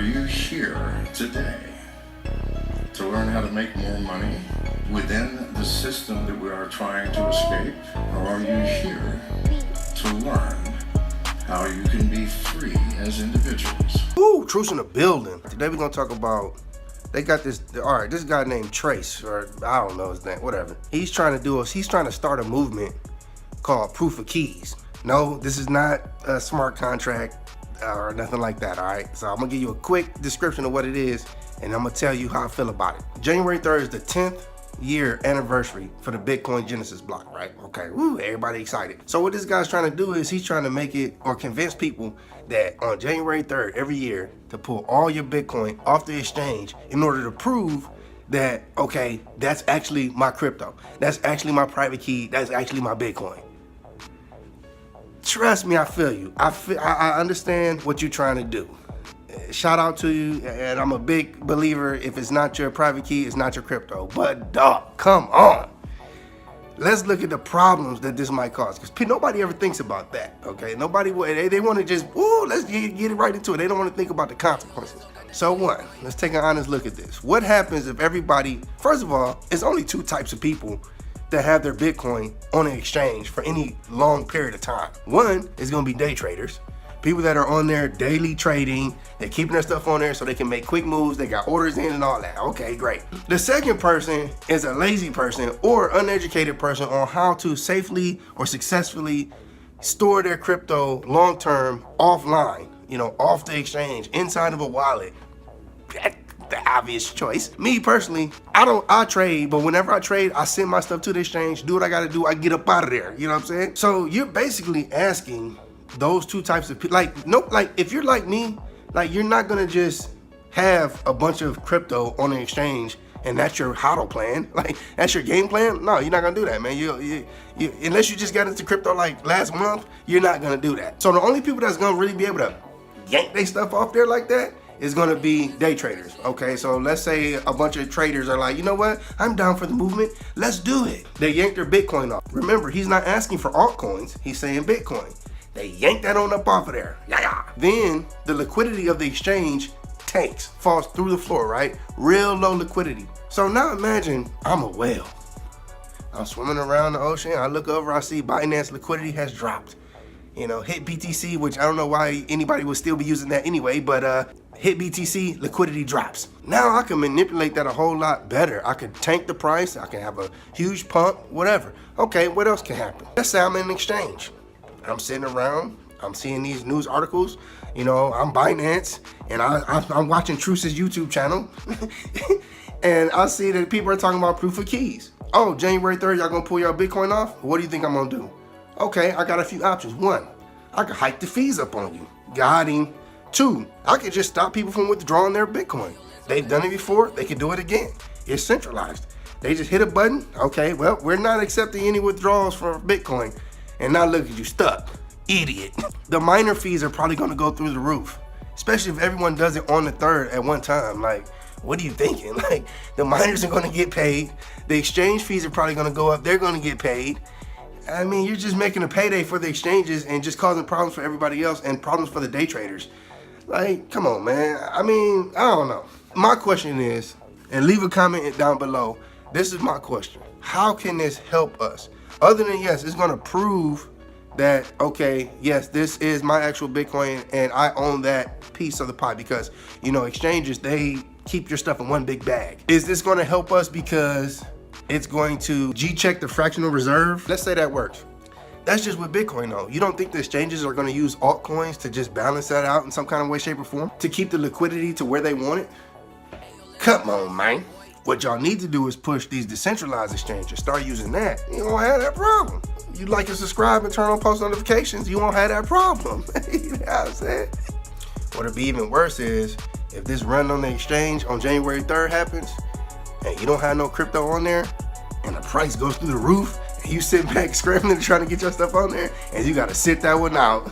you here today to learn how to make more money within the system that we are trying to escape? Or are you here to learn how you can be free as individuals? Ooh, Truce in the building. Today we're gonna talk about, they got this, all right, this guy named Truce, or I don't know his name, whatever. He's trying to start a movement called Proof of Keys. No, this is not a smart contract or nothing like that, all right? So I'm gonna give you a quick description of what it is, and I'm gonna tell you how I feel about it. January 3rd is the 10th year anniversary for the Bitcoin Genesis block, right? Okay, woo, everybody excited. So what this guy's trying to do is he's trying to make it, or convince people that on January 3rd every year to pull all your Bitcoin off the exchange in order to prove that, okay, that's actually my crypto. That's actually my private key. That's actually my Bitcoin. Trust me, I feel you. I understand what you're trying to do. Shout out to you, and I'm a big believer, if it's not your private key, it's not your crypto. But dog, come on. Let's look at the problems that this might cause, because nobody ever thinks about that, okay? Nobody, they want to just, ooh, let's get it right into it. They don't want to think about the consequences. So one, let's take an honest look at this. What happens if everybody, first of all, it's only two types of people that have their Bitcoin on an exchange for any long period of time. One is gonna be day traders. People that are on there daily trading, they're keeping their stuff on there so they can make quick moves, they got orders in and all that. Okay, great. The second person is a lazy person or uneducated person on how to safely or successfully store their crypto long-term offline, you know, off the exchange, inside of a wallet. The obvious choice. Me personally, I trade, but whenever I trade, I send my stuff to the exchange, do what I gotta do, I get up out of there. You know what I'm saying? So you're basically asking those two types of people, like if you're like me, like you're not gonna just have a bunch of crypto on the exchange and that's your HODL plan, like that's your game plan. No, you're not gonna do that, man. You unless you just got into crypto like last month, you're not gonna do that. So the only people that's gonna really be able to yank their stuff off there like that is gonna be day traders. Okay, so let's say a bunch of traders are like, you know what, I'm down for the movement, let's do it. They yank their Bitcoin off. Remember, he's not asking for altcoins, he's saying Bitcoin. They yank that on up off of there. Yeah. Then the liquidity of the exchange tanks, falls through the floor, right? Real low liquidity. So now imagine I'm a whale. I'm swimming around the ocean, I look over, I see Binance liquidity has dropped. You know, hit BTC, which I don't know why anybody would still be using that anyway, but hit BTC, liquidity drops. Now I can manipulate that a whole lot better. I can tank the price, I can have a huge pump, whatever. Okay, what else can happen? Let's say I'm in an exchange. I'm sitting around, I'm seeing these news articles, you know, I'm Binance, and I'm watching Truce's YouTube channel, and I see that people are talking about proof of keys. Oh, January 3rd, y'all gonna pull your Bitcoin off? What do you think I'm gonna do? Okay, I got a few options. One, I could hike the fees up on you. Got him. Two, I could just stop people from withdrawing their Bitcoin. They've done it before, they can do it again. It's centralized. They just hit a button. Okay, well, we're not accepting any withdrawals for Bitcoin. And now look at you, stuck. Idiot. The miner fees are probably gonna go through the roof, especially if everyone does it on the 3rd at one time. Like, what are you thinking? Like, the miners are gonna get paid. The exchange fees are probably gonna go up. They're gonna get paid. I mean, you're just making a payday for the exchanges and just causing problems for everybody else and problems for the day traders. Like, come on, man. I mean, I don't know. My question is, and leave a comment down below, this is my question. How can this help us? Other than, yes, it's gonna prove that, okay, yes, this is my actual Bitcoin and I own that piece of the pie, because, you know, exchanges, they keep your stuff in one big bag. Is this gonna help us because it's going to G-check the fractional reserve? Let's say that works. That's just with Bitcoin though. You don't think the exchanges are gonna use altcoins to just balance that out in some kind of way, shape, or form? To keep the liquidity to where they want it? Come on, man. What y'all need to do is push these decentralized exchanges. Start using that. You won't have that problem. You like and subscribe and turn on post notifications, you won't have that problem. You know what I'm saying? What'll be even worse is if this run on the exchange on January 3rd happens and you don't have no crypto on there and the price goes through the roof and you sit back scrambling trying to get your stuff on there and you gotta sit that one out.